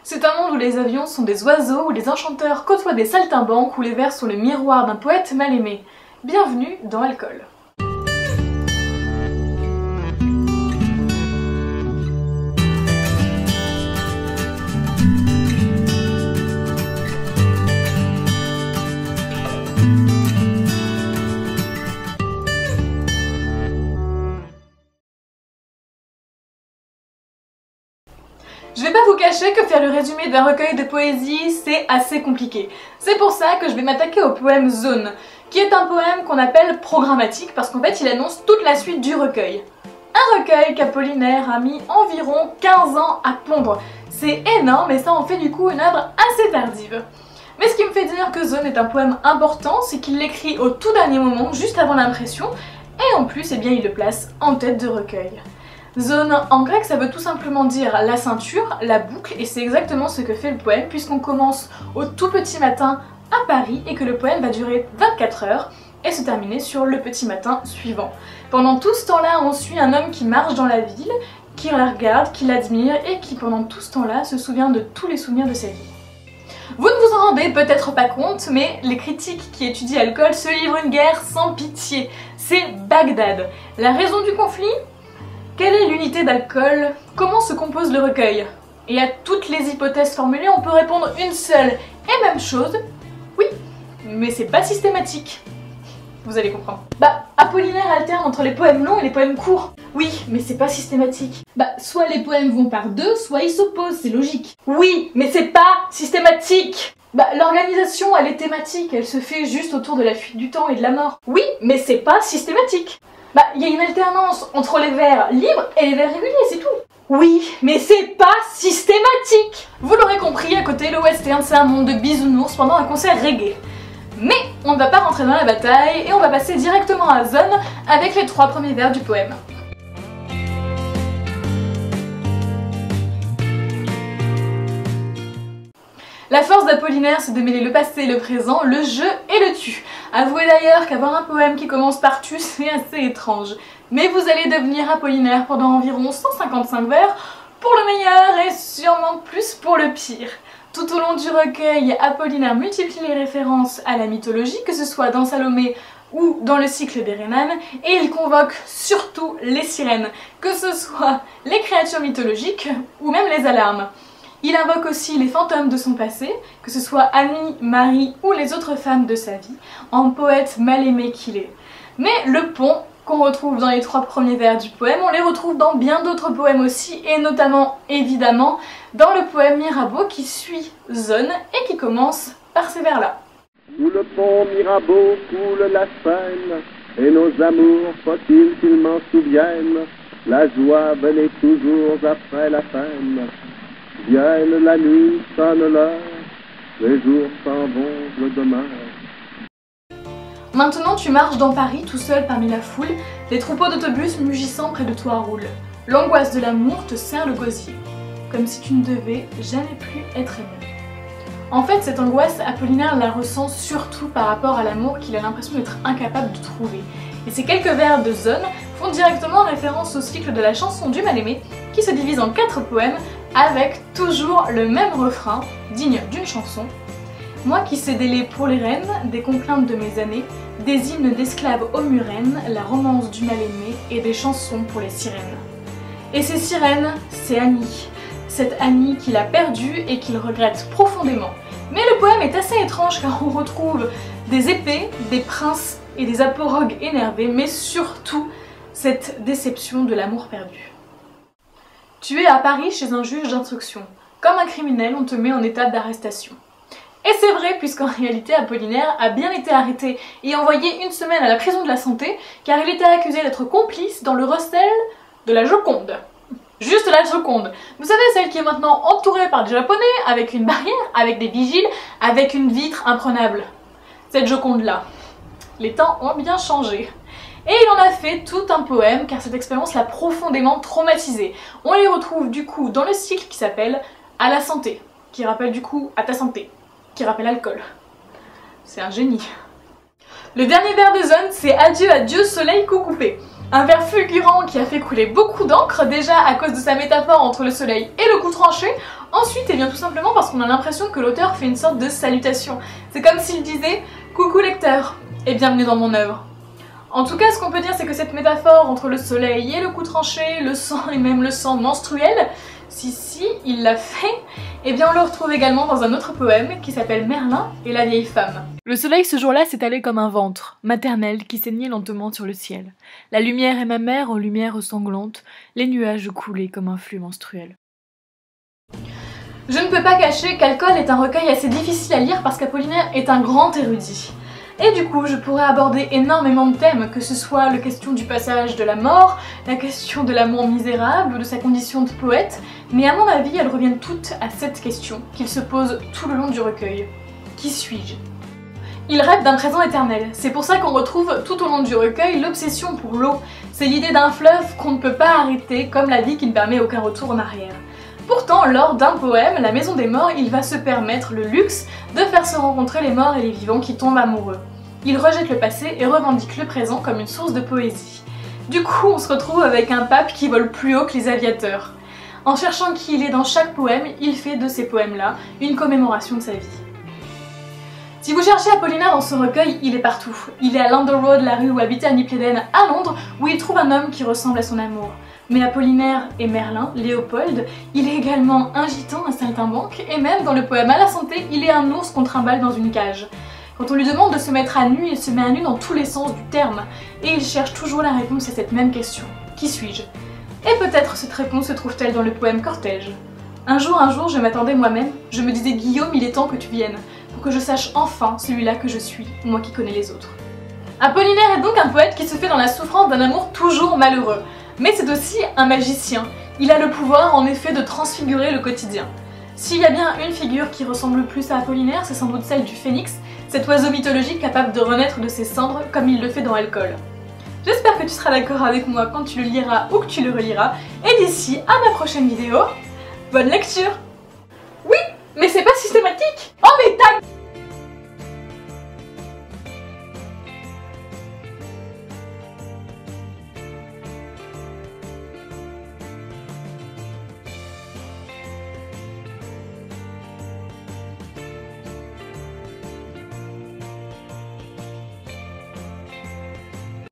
C'est un monde où les avions sont des oiseaux, où les enchanteurs côtoient des saltimbanques, où les vers sont le miroir d'un poète mal aimé. Bienvenue dans Alcool. Je vais pas vous cacher que faire le résumé d'un recueil de poésie, c'est assez compliqué. C'est pour ça que je vais m'attaquer au poème Zone, qui est un poème qu'on appelle programmatique parce qu'en fait il annonce toute la suite du recueil. Un recueil qu'Apollinaire a mis environ 15 ans à pondre. C'est énorme et ça en fait du coup une œuvre assez tardive. Mais ce qui me fait dire que Zone est un poème important, c'est qu'il l'écrit au tout dernier moment, juste avant l'impression, et en plus, eh bien, il le place en tête de recueil. Zone, en grec, ça veut tout simplement dire la ceinture, la boucle, et c'est exactement ce que fait le poème, puisqu'on commence au tout petit matin à Paris, et que le poème va durer 24 heures, et se terminer sur le petit matin suivant. Pendant tout ce temps-là, on suit un homme qui marche dans la ville, qui la regarde, qui l'admire, et qui pendant tout ce temps-là se souvient de tous les souvenirs de sa vie. Vous ne vous en rendez peut-être pas compte, mais les critiques qui étudient Alcool se livrent une guerre sans pitié. C'est Bagdad. La raison du conflit ? Quelle est l'unité d'Alcool? Comment se compose le recueil? Et à toutes les hypothèses formulées, on peut répondre une seule et même chose. Oui, mais c'est pas systématique. Vous allez comprendre. Apollinaire alterne entre les poèmes longs et les poèmes courts. Oui, mais c'est pas systématique. Soit les poèmes vont par deux, soit ils s'opposent, c'est logique. Oui, mais c'est pas systématique. L'organisation, elle est thématique, elle se fait juste autour de la fuite du temps et de la mort. Oui, mais c'est pas systématique. Il y a une alternance entre les vers libres et les vers réguliers, c'est tout. Oui, mais c'est pas systématique. Vous l'aurez compris, à côté, le western, c'est un monde de bisounours pendant un concert reggae. Mais on ne va pas rentrer dans la bataille et on va passer directement à Zone avec les 3 premiers vers du poème. La force d'Apollinaire, c'est de mêler le passé, le présent, le je et le tu. Avouez d'ailleurs qu'avoir un poème qui commence par tu, c'est assez étrange. Mais vous allez devenir Apollinaire pendant environ 155 vers, pour le meilleur et sûrement plus pour le pire. Tout au long du recueil, Apollinaire multiplie les références à la mythologie, que ce soit dans Salomé ou dans le cycle des Rhénanes, et il convoque surtout les sirènes, que ce soit les créatures mythologiques ou même les alarmes. Il invoque aussi les fantômes de son passé, que ce soit Annie, Marie ou les autres femmes de sa vie, en poète mal aimé qu'il est. Mais le pont qu'on retrouve dans les 3 premiers vers du poème, on les retrouve dans bien d'autres poèmes aussi, et notamment, évidemment, dans le poème Mirabeau qui suit Zone et qui commence par ces vers-là. Sous le pont Mirabeau coule la Seine, et nos amours, faut-il qu'ils m'en souviennent, la joie venait toujours après la peine. Vienne la nuit, sonne l'heure, les jours s'en vont, je demeure. Maintenant tu marches dans Paris tout seul parmi la foule, des troupeaux d'autobus mugissant près de toi roulent. L'angoisse de l'amour te serre le gosier, comme si tu ne devais jamais plus être aimé. En fait, cette angoisse, Apollinaire la ressent surtout par rapport à l'amour qu'il a l'impression d'être incapable de trouver. Et ces quelques vers de Zone font directement référence au cycle de la chanson du mal-aimé, qui se divise en 4 poèmes, avec toujours le même refrain, digne d'une chanson. Moi qui sais délai pour les reines, des complaintes de mes années, des hymnes d'esclaves aux murennes, la romance du mal-aimé et des chansons pour les sirènes. Et ces sirènes, c'est Annie. Cette Annie qu'il a perdue et qu'il regrette profondément. Mais le poème est assez étrange car on retrouve des épées, des princes et des aporogues énervés, mais surtout cette déception de l'amour perdu. Tu es à Paris chez un juge d'instruction. Comme un criminel, on te met en état d'arrestation. Et c'est vrai puisqu'en réalité Apollinaire a bien été arrêté et envoyé 1 semaine à la prison de la Santé car il était accusé d'être complice dans le recel de la Joconde. Juste la Joconde. Vous savez, celle qui est maintenant entourée par des Japonais, avec une barrière, avec des vigiles, avec une vitre imprenable. Cette Joconde-là. Les temps ont bien changé. Et il en a fait tout un poème car cette expérience l'a profondément traumatisé. On les retrouve du coup dans le cycle qui s'appelle « À la santé », qui rappelle du coup « À ta santé », qui rappelle l'alcool. C'est un génie. Le dernier vers de Zone, c'est « Adieu, adieu, soleil coup coupé ». Un ver fulgurant qui a fait couler beaucoup d'encre, déjà à cause de sa métaphore entre le soleil et le coup tranché. Ensuite, et bien tout simplement parce qu'on a l'impression que l'auteur fait une sorte de salutation. C'est comme s'il disait « Coucou lecteur, et bienvenue dans mon œuvre ». En tout cas, ce qu'on peut dire, c'est que cette métaphore entre le soleil et le coup tranché, le sang et même le sang menstruel, si, il l'a fait, eh bien on le retrouve également dans un autre poème qui s'appelle Merlin et la vieille femme. Le soleil ce jour-là s'étalait comme un ventre, maternel, qui saignait lentement sur le ciel. La lumière est ma mère aux lumières sanglantes, les nuages coulaient comme un flux menstruel. Je ne peux pas cacher qu'Alcool est un recueil assez difficile à lire parce qu'Apollinaire est un grand érudit. Et du coup, je pourrais aborder énormément de thèmes, que ce soit la question du passage de la mort, la question de l'amour misérable ou de sa condition de poète, mais à mon avis, elles reviennent toutes à cette question qu'il se pose tout le long du recueil. Qui suis-je ? Il rêve d'un présent éternel, c'est pour ça qu'on retrouve tout au long du recueil l'obsession pour l'eau. C'est l'idée d'un fleuve qu'on ne peut pas arrêter, comme la vie qui ne permet aucun retour en arrière. Pourtant, lors d'un poème, La Maison des Morts, il va se permettre le luxe de faire se rencontrer les morts et les vivants qui tombent amoureux. Il rejette le passé et revendique le présent comme une source de poésie. Du coup, on se retrouve avec un pape qui vole plus haut que les aviateurs. En cherchant qui il est dans chaque poème, il fait de ces poèmes-là une commémoration de sa vie. Si vous cherchez Apollinaire dans ce recueil, il est partout. Il est à Landor Road, la rue où habitait Annie Pléden à Londres, où il trouve un homme qui ressemble à son amour. Mais Apollinaire est Merlin, Léopold, il est également un gitan, un saltimbanque, et même dans le poème À la santé, il est un ours qu'on trimballe dans une cage. Quand on lui demande de se mettre à nu, il se met à nu dans tous les sens du terme, et il cherche toujours la réponse à cette même question. Qui suis-je ? Et peut-être cette réponse se trouve-t-elle dans le poème Cortège. Un jour, je m'attendais moi-même, je me disais Guillaume, il est temps que tu viennes, pour que je sache enfin celui-là que je suis, moi qui connais les autres. Apollinaire est donc un poète qui se fait dans la souffrance d'un amour toujours malheureux. Mais c'est aussi un magicien. Il a le pouvoir en effet de transfigurer le quotidien. S'il y a bien une figure qui ressemble le plus à Apollinaire, c'est sans doute celle du phénix, cet oiseau mythologique capable de renaître de ses cendres comme il le fait dans Alcool. J'espère que tu seras d'accord avec moi quand tu le liras ou que tu le reliras, et d'ici à ma prochaine vidéo, bonne lecture! Oui, mais c'est pas systématique! Oh mais tac!